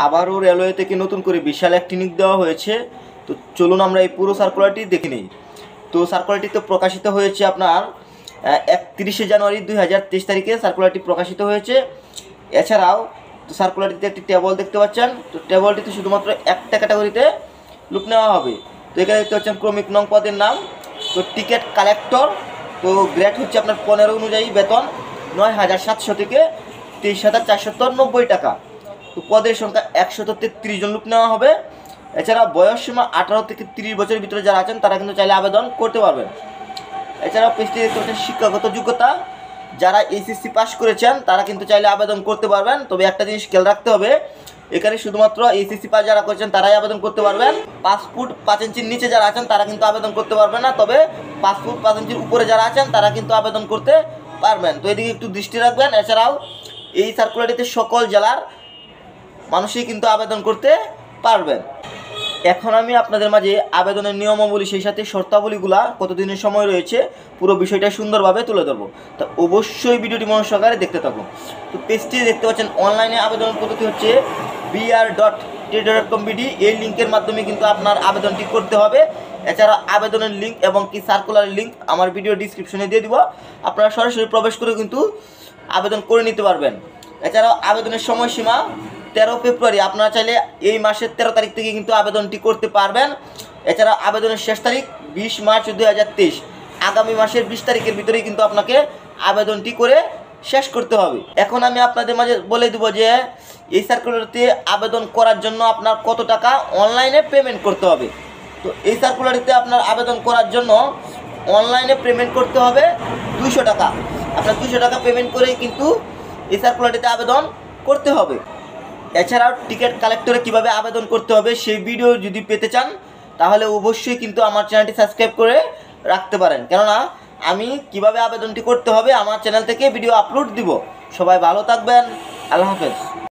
আবারও রেলওয়ে থেকে নতুন করে বিশাল একটি নিয়োগ দেওয়া হয়েছে। তো চলুন আমরা এই পুরো সার্কুলারটি দেখে নিই। তো সার্কুলারটি তো প্রকাশিত হয়েছে আপনার 31শে জানুয়ারি 2023 তারিখে সার্কুলারটি প্রকাশিত হয়েছে। এছাড়াও তো সার্কুলারটিতে একটি টেবল দেখতে পাচ্ছেন। তো টেবলটিতে শুধুমাত্র একটা ক্যাটাগরিতে লোক নেওয়া হবে। তো এখানে দেখতে পাচ্ছেন ক্রমিক নং পদের নাম, তো টিকিট কালেক্টর, তো গ্রেড হচ্ছে আপনার 15 অনুযায়ী বেতন 9,700 থেকে 23,490 টাকা। তো পদের সংখ্যা 133 জন লোক নেওয়া হবে। এছাড়া বয়স সীমা 18 থেকে 30 বছরের ভিতরে যারা আছেন তারা কিন্তু চাইলে আবেদন করতে পারবেন। এছাড়াও পেজটি দেখতে পাচ্ছেন শিক্ষাগত যোগ্যতা, যারা এইচএসসি পাস করেছেন তারা কিন্তু চাইলে আবেদন করতে পারবেন। তবে একটা জিনিস খেয়াল রাখতে হবে, এখানে শুধুমাত্র এইচএসসি পাস যারা করেছেন তারাই আবেদন করতে পারবেন। 5 ফুট 5 ইঞ্চির নিচে যারা আছেন তারা কিন্তু আবেদন করতে পারবেন না। তবে 5 ফুট 5 ইঞ্চির উপরে যারা আছেন তারা কিন্তু আবেদন করতে পারবেন। তো এদিকে একটু দৃষ্টি রাখবেন। এছাড়াও এই সার্কুলারটিতে সকল জেলার মানুষই কিন্তু আবেদন করতে পারবেন। এখন আমি আপনাদের মাঝে আবেদনের নিয়মাবলী সেই সাথে শর্তাবলীগুলা কতদিনের সময় রয়েছে পুরো বিষয়টা সুন্দরভাবে তুলে ধরবো। তো অবশ্যই ভিডিওটি মনোযোগ সহকারে দেখতে থাকুন। তো পেজটি দেখতে পাচ্ছেন অনলাইনে আবেদনের পদ্ধতি হচ্ছে br.ted.com.bd, এই লিঙ্কের মাধ্যমে কিন্তু আপনার আবেদনটি করতে হবে। এছাড়া আবেদনের লিঙ্ক এবং কি সার্কুলারের লিঙ্ক আমার ভিডিও ডিসক্রিপশনে দিয়ে দিব, আপনারা সরাসরি প্রবেশ করে কিন্তু আবেদন করে নিতে পারবেন। এছাড়াও আবেদনের সময়সীমা 13 ফেব্রুয়ারি, আপনারা চাইলে এই মাসের 13 তারিখ থেকে কিন্তু আবেদনটি করতে পারবেন। এছাড়া আবেদনের শেষ তারিখ 20 মার্চ 2023, আগামী মাসের 20 তারিখের ভিতরেই কিন্তু আপনাকে আবেদনটি করে শেষ করতে হবে। এখন আমি আপনাদের মাঝে বলে দেব যে এই সার্কুলারতে আবেদন করার জন্য আপনার কত টাকা অনলাইনে পেমেন্ট করতে হবে। তো এই সার্কুলারতে আপনার আবেদন করার জন্য অনলাইনে পেমেন্ট করতে হবে 200 টাকা। আপনার 200 টাকা পেমেন্ট করেই কিন্তু এই সার্কুলারটিতে আবেদন করতে হবে। এছাড়াও টিকিট কালেক্টরে কিভাবে আবেদন করতে হবে সেই ভিডিও যদি পেতে চান তাহলে অবশ্যই কিন্তু আমার চ্যানেলটি সাবস্ক্রাইব করে রাখতে পারেন, কেননা আমি কিভাবে আবেদনটি করতে হবে আমার চ্যানেল থেকে ভিডিও আপলোড দিব। সবাই ভালো থাকবেন, আল্লাহ হাফেজ।